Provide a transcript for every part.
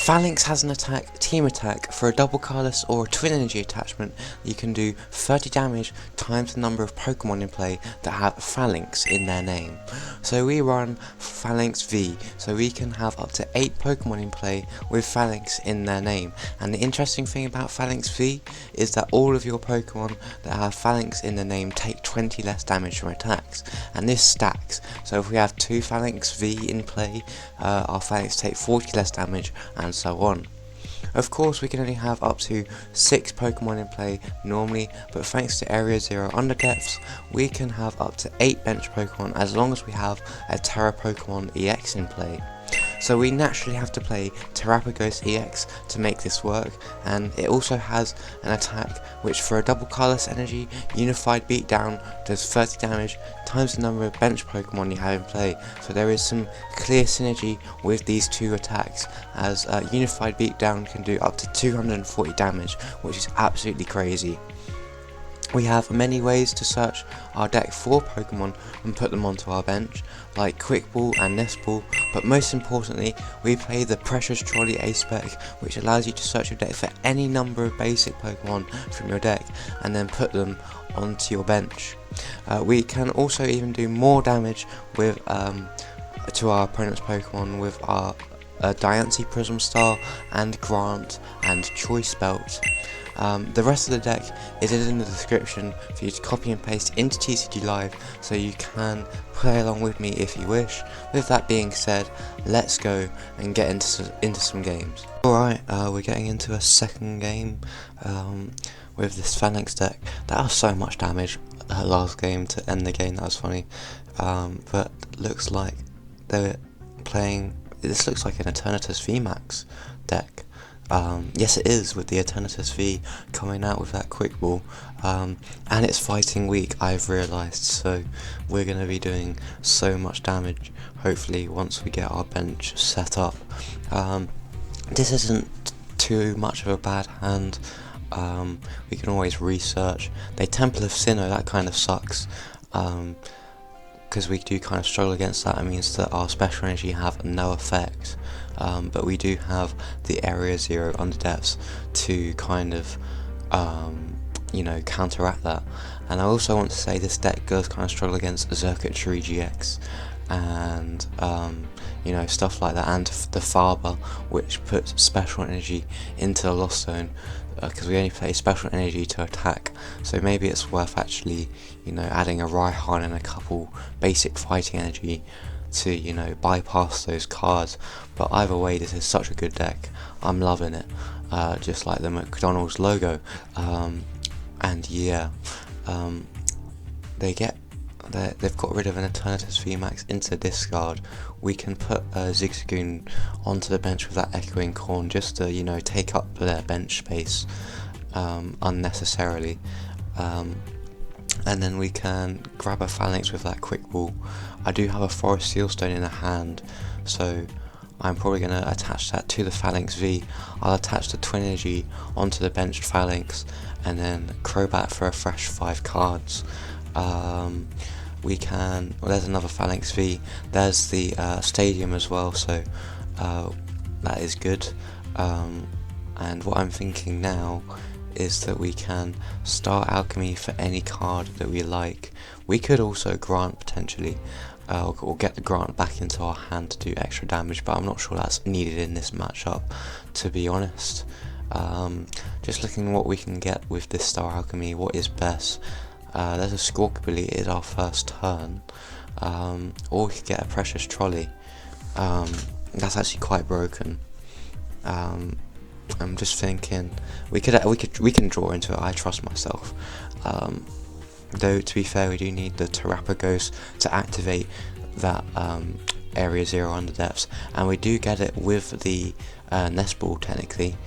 Falinks has an team attack for a double Colorless or a Twin Energy attachment. You can do 30 damage times the number of Pokemon in play that have Falinks in their name. So we run Falinks V, so we can have up to 8 Pokemon in play with Falinks in their name. And the interesting thing about Falinks V is that all of your Pokemon that have Falinks in their name take 20 less damage from attacks, and this stacks. So if we have 2 Falinks V in play, our Falinks take 40 less damage, and so on. Of course, we can only have up to 6 Pokemon in play normally, but thanks to Area 0 Underdepths, we can have up to 8 bench Pokemon as long as we have a Terapagos EX in play. So we naturally have to play Terapagos EX to make this work, and it also has an attack which for a double Colorless energy, Unified Beatdown does 30 damage times the number of bench Pokemon you have in play. So there is some clear synergy with these two attacks, as Unified Beatdown can do up to 240 damage, which is absolutely crazy. We have many ways to search our deck for Pokemon and put them onto our bench, like Quick Ball and Nest Ball, but most importantly, we play the Precious Trolley SSP, which allows you to search your deck for any number of basic Pokemon from your deck and then put them onto your bench. We can also even do more damage with to our opponent's Pokemon with our Diancie Prism Star and Grant and Choice Belt. The rest of the deck is in the description for you to copy and paste into TCG Live, so you can play along with me if you wish. With that being said, let's go and get into some games. Alright, we're getting into a second game with this Falinks deck. That was so much damage last game to end the game, that was funny. But looks like they're playing, this looks like an Eternatus VMAX deck. Yes it is, with the Eternatus V coming out with that Quick Ball, and it's fighting weak, I've realised, so we're going to be doing so much damage hopefully once we get our bench set up. This isn't too much of a bad hand. We can always research. They Temple of Sinnoh, that kind of sucks, because we do kind of struggle against that. It means that our special energy have no effect. But we do have the Area 0 Underdepths to kind of, you know, counteract that. And I also want to say this deck does kind of struggle against Circuitry GX and, you know, stuff like that, and the Faber, which puts special energy into the Lost Zone, because we only play special energy to attack. So maybe it's worth actually, you know, adding a Raihan and a couple basic fighting energy to, you know, bypass those cards. But either way, this is such a good deck. I'm loving it, just like the McDonald's logo. And yeah, they've got rid of an Eternatus VMAX into discard. We can put Zigzagoon onto the bench with that Echoing Horn just to, you know, take up their bench space unnecessarily. And then we can grab a Falinks with that Quick Ball. I do have a Forest Sealstone in the hand, so I'm probably going to attach that to the Falinks V. I'll attach the Twin Energy onto the benched Falinks, and then Crobat for a fresh 5 cards. We can, well, there's another Falinks V, there's the Stadium as well, so that is good. And what I'm thinking now is that we can start Alchemy for any card that we like. We could also Grant potentially, or get the Grant back into our hand to do extra damage, but I'm not sure that's needed in this matchup, to be honest. Just looking what we can get with this Star Alchemy, what is best. There's a Squawkabilly, it is our first turn, or we could get a Precious Trolley. That's actually quite broken. I'm just thinking we can draw into it. I trust myself. Though to be fair, we do need the Terapagos to activate that Area 0 Underdepths, and we do get it with the Nest Ball technically.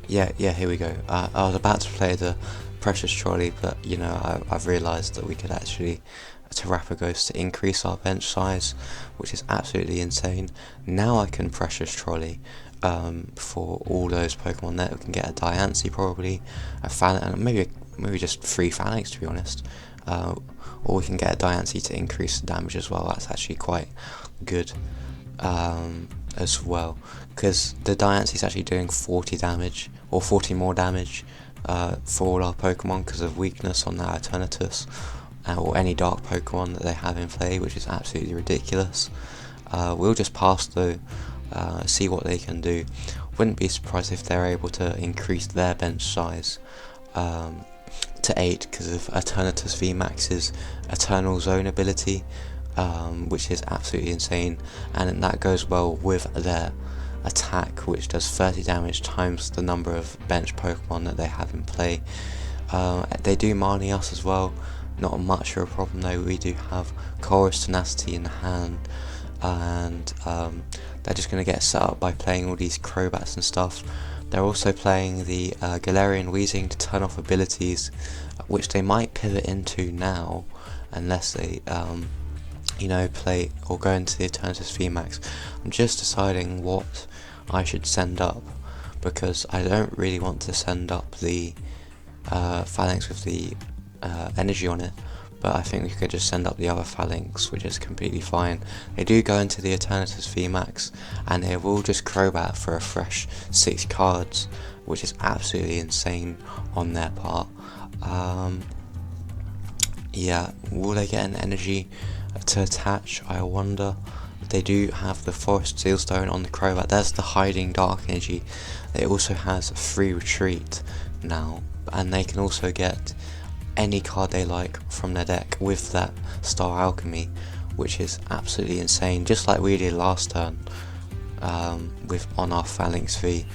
Yeah, here we go. I was about to play the Precious Trolley, but you know, I've realised that we could actually Terapagos to increase our bench size, which is absolutely insane. Now I can Precious Trolley for all those Pokemon there. We can get a Diancie probably, a Falinks, and maybe just 3 Falinks to be honest. Or we can get a Diancie to increase the damage as well. That's actually quite good. as well, because the Diancie is actually doing 40 damage, or 40 more damage for all our Pokemon because of weakness on that Eternatus, or any dark Pokemon that they have in play, which is absolutely ridiculous. We'll just pass though, see what they can do. Wouldn't be surprised if they're able to increase their bench size to 8 because of Eternatus VMAX's Eternal Zone ability, which is absolutely insane, and that goes well with their attack, which does 30 damage times the number of bench Pokemon that they have in play. They do Marnie us as well, not much of a problem though. We do have Colress Tenacity in the hand, and they're just going to get set up by playing all these Crobats and stuff. They're also playing the Galarian Weezing to turn off abilities, which they might pivot into now, unless they you know, play or go into the Eternatus VMAX. I'm just deciding what I should send up, because I don't really want to send up the Falinks with the energy on it, but I think we could just send up the other Falinks, which is completely fine. They do go into the Eternatus VMAX, and they will just Crobat for a fresh 6 cards, which is absolutely insane on their part. Yeah, will they get an energy to attach? I wonder. They do have the Forest Sealstone on the Crobat. There's the hiding dark energy. It also has a free retreat now, and they can also get any card they like from their deck with that Star Alchemy, which is absolutely insane, just like we did last turn with on our Falinks V.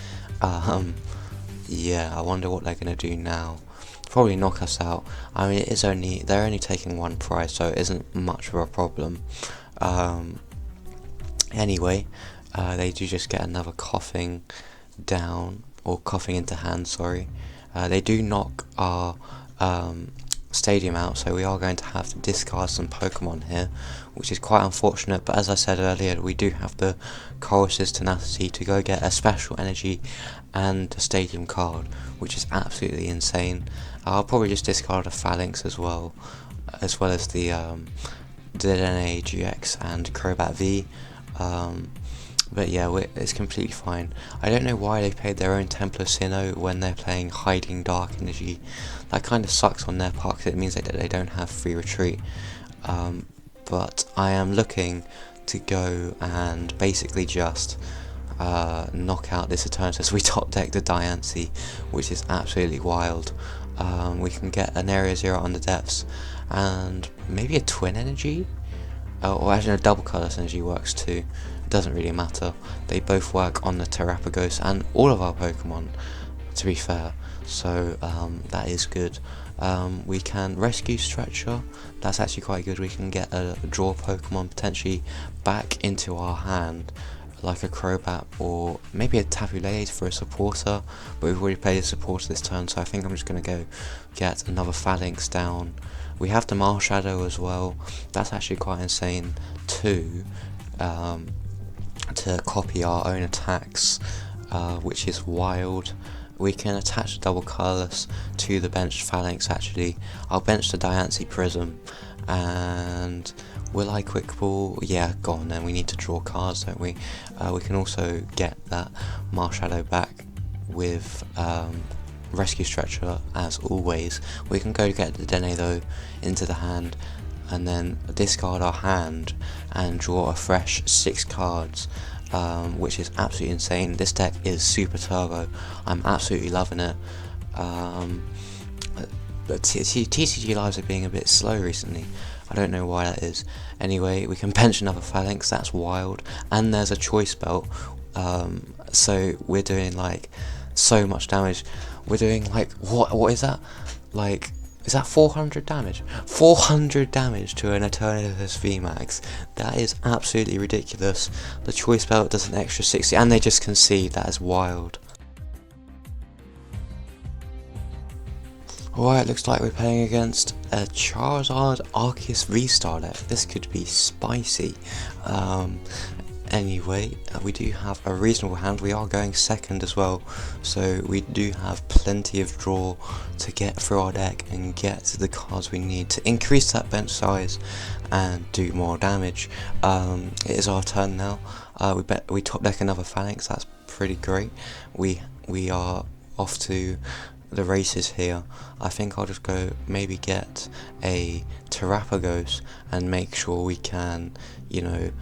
Yeah, I wonder what they're going to do now. Probably knock us out. I mean, they're only taking 1 prize, so it isn't much of a problem. Anyway, they do just get another coughing down, or coughing into hand, sorry. They do knock our stadium out, so we are going to have to discard some Pokemon here, which is quite unfortunate, but as I said earlier, we do have the Colress's Tenacity to go get a special energy and a stadium card, which is absolutely insane. I'll probably just discard a Falinks as well as the Dedenne-GX and Crobat V. But yeah, it's completely fine. I don't know why they paid their own Templar Sinnoh when they're playing Hiding Dark Energy. That kind of sucks on their part, because it means that they don't have free retreat. But I am looking to go and basically just knock out this Eternatus. We top deck the Diancie, which is absolutely wild. We can get an Area 0 Underdepths and maybe a Twin Energy. Or actually, a double Colorless energy works too. It doesn't really matter. They both work on the Terapagos and all of our Pokemon, to be fair. So that is good. We can rescue Stretcher. That's actually quite good. We can get a draw Pokemon potentially back into our hand, like a Crobat or maybe a Tapu for a supporter. But we've already played a supporter this turn, so I think I'm just going to go get another Falinks down. We have the Marshadow as well. That's actually quite insane too, to copy our own attacks, which is wild. We can attach a double Colorless to the benched Falinks actually. I'll bench the Diancie Prism, and will I Quick Ball? Yeah, go on then, we need to draw cards, don't we? We can also get that Marshadow back with Rescue Stretcher as always. We can go get the Dedenne though into the hand, and then discard our hand and draw a fresh 6 cards, which is absolutely insane. This deck is super turbo. I'm absolutely loving it. But TCG lives are being a bit slow recently. I don't know why that is. Anyway, we can bench another Falinks. That's wild. And there's a Choice Belt. So we're doing like so much damage. We're doing like what is that? Like, is that 400 damage? 400 damage to an Eternatus VMAX. That is absolutely ridiculous. The Choice Belt does an extra 60, and they just concede. That is wild. Alright, looks like we're playing against a Charizard Arceus V-Star deck. This could be spicy. Anyway, we do have a reasonable hand. We are going second as well, so we do have plenty of draw to get through our deck and get the cards we need to increase that bench size and do more damage. It is our turn now. We top deck another Falinks. That's pretty great. We are off to the races here. I think I'll just go maybe get a Terapagos and make sure we can, you know,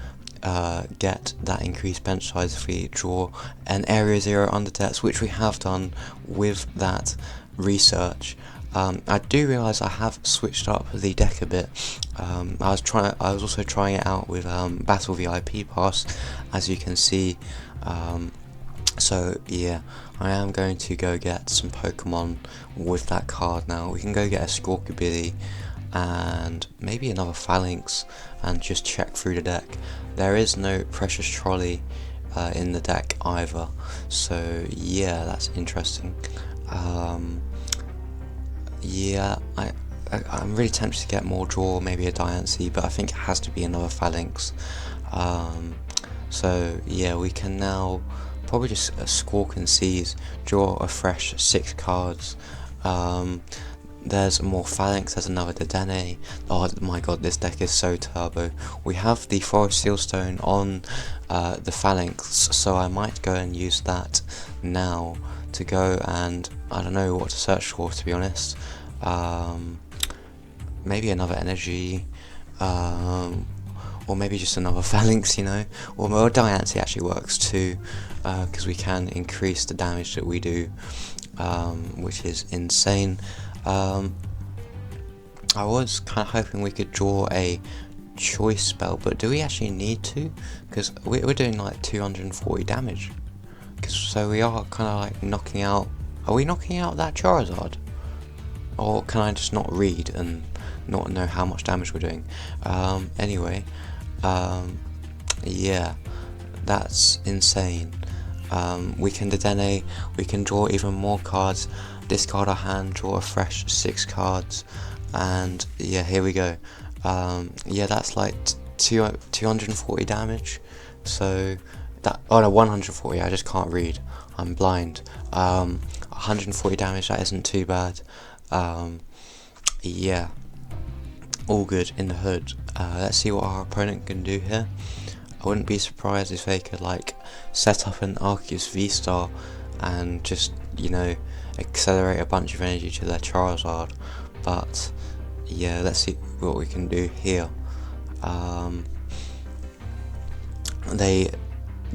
get that increased bench size if we draw an Area 0 Underdepths, which we have done with that research. I do realise I have switched up the deck a bit. I was also trying it out with Battle VIP Pass, as you can see. So yeah, I am going to go get some Pokemon with that card now. We can go get a Squawkabilly and maybe another Falinks and just check through the deck. There is no Precious Trolley in the deck either, so yeah, that's interesting. Yeah, I'm really tempted to get more draw, maybe a Diancie, but I think it has to be another Falinks. So yeah, we can now probably just Squawk and Seize, draw a fresh 6 cards. There's more Falinks, there's another Dedenne. Oh my god, this deck is so turbo. We have the Forest Sealstone on the Falinks, so I might go and use that now to go, and I don't know what to search for, to be honest. Maybe another energy, or maybe just another Falinks, you know, or Diancie actually works too, because we can increase the damage that we do, which is insane. I was kind of hoping we could draw a Choice Belt, but do we actually need to? Because we're doing like 240 damage. So we are kind of like knocking out. Are we knocking out that Charizard? Or can I just not read and not know how much damage we're doing? Anyway, yeah, that's insane. We can Dedenne, we can draw even more cards, discard our hand, draw a fresh 6 cards, and yeah, here we go. Yeah, that's like 240 damage, so that, oh no, 140, I just can't read, I'm blind. 140 damage, that isn't too bad. Yeah, all good in the hood. Let's see what our opponent can do here. I wouldn't be surprised if they could like set up an Arceus V-Star and just, you know, accelerate a bunch of energy to their Charizard, but yeah, let's see what we can do here. They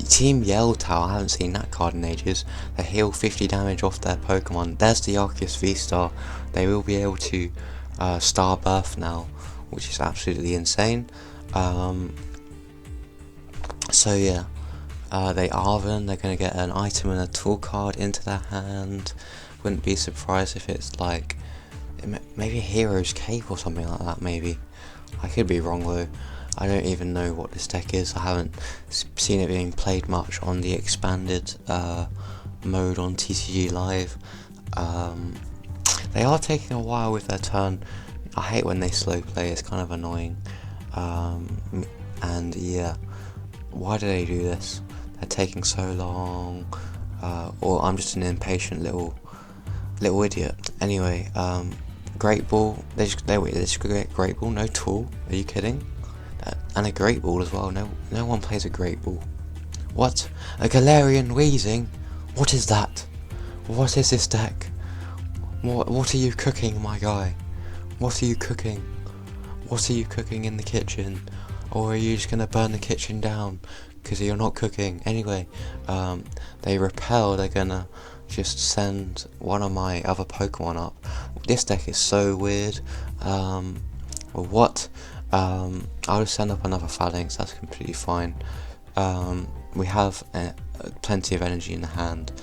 Team Yelltower, I haven't seen that card in ages. They heal 50 damage off their Pokemon. There's the Arceus V-Star. They will be able to Star Birth now, which is absolutely insane. So yeah, they Arven, they're going to get an item and a tool card into their hand. Wouldn't be surprised if it's like, maybe a Hero's Cape or something like that, maybe. I could be wrong though. I don't even know what this deck is. I haven't seen it being played much on the expanded mode on TCG Live. They are taking a while with their turn. I hate when they slow play, it's kind of annoying. And yeah, why do they do this? They're taking so long. Or I'm just an impatient little idiot. Anyway, Great Ball. They just get Great Ball. No tool. Are you kidding? And a Great Ball as well. No one plays a Great Ball. What? A Galarian Wheezing? What is that? What is this deck? What are you cooking, my guy? What are you cooking? What are you cooking in the kitchen? Or are you just gonna burn the kitchen down because you're not cooking? Anyway, they repel. They're gonna just send one of my other Pokemon up. This deck is so weird. What? I'll just send up another Falinks, that's completely fine. We have plenty of energy in the hand,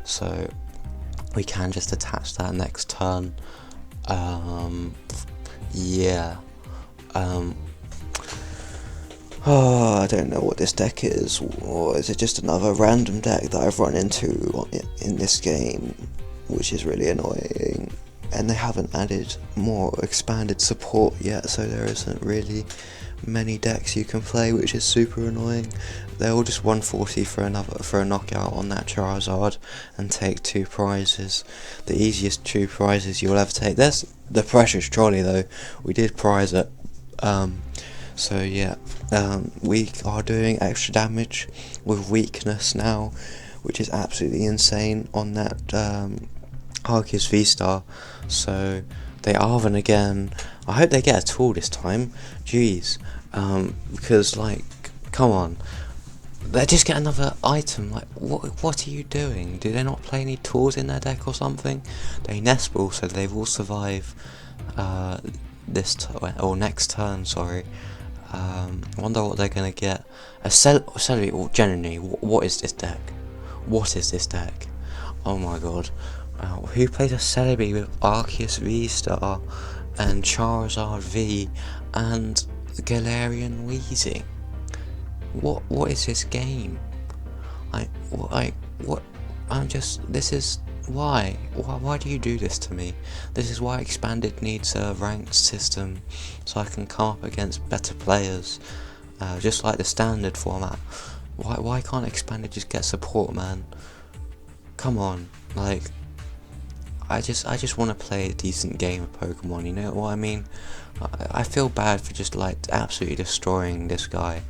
so we can just attach that next turn. Yeah. Oh, I don't know what this deck is, or is it just another random deck that I've run into in this game, which is really annoying. And they haven't added more expanded support yet, so there isn't really many decks you can play, which is super annoying. They're all just 140 for a knockout on that Charizard, and take 2 prizes. The easiest 2 prizes you'll ever take. There's the Precious Trolley though. We did prize it. So yeah, we are doing extra damage with weakness now, which is absolutely insane on that Arceus V-Star. So they Arven again. I hope they get a tool this time. Jeez, because like, come on, they just get another item. Like, what are you doing? Do they not play any tools in their deck or something? They Nest Ball, so they will survive or next turn. Sorry. I wonder what they're gonna get. A Celebi, or genuinely, what is this deck? What is this deck? Oh my god. Who plays a Celebi with Arceus V-Star and Charizard V and Galarian Weezing? What is this game? This is why do you do this to me? This is why Expanded needs a ranked system, so I can come up against better players, just like the standard format. Why can't Expanded just get support, man? Come on, like, I just want to play a decent game of Pokemon, you know what I mean? I feel bad for just like absolutely destroying this guy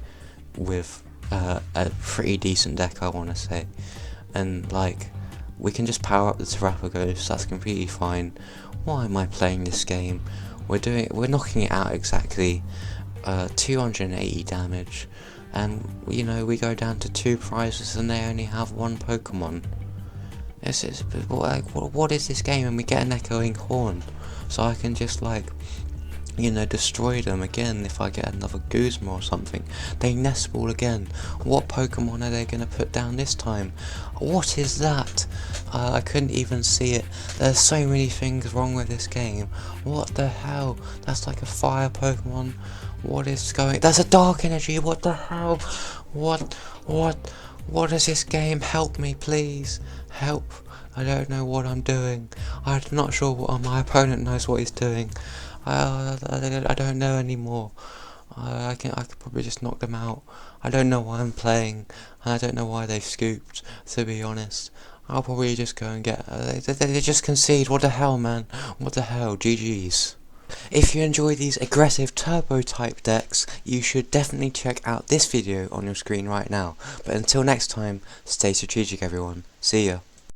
with a pretty decent deck, I want to say. And like, we can just power up the Terapagos, that's completely fine. Why am I playing this game? We're knocking it out exactly 280 damage, and you know, we go down to 2 prizes and they only have 1 Pokemon. What is this game? And we get an Echoing Horn, so I can just like, you know, destroy them again if I get another Guzma or something. They Nest Ball again. What Pokemon are they going to put down this time? What is that? I couldn't even see it. There's so many things wrong with this game. What the hell? That's like a fire Pokemon. What is going? That's a Dark Energy. What the hell? What is this game? Help me, please. Help. I don't know what I'm doing. I'm not sure what my opponent knows what he's doing. I don't know anymore. I could probably just knock them out. I don't know why I'm playing, and I don't know why they've scooped, to be honest. I'll probably just go and get... they just concede. What the hell, man? What the hell? GG's. If you enjoy these aggressive turbo type decks, you should definitely check out this video on your screen right now. But until next time, stay strategic everyone. See ya.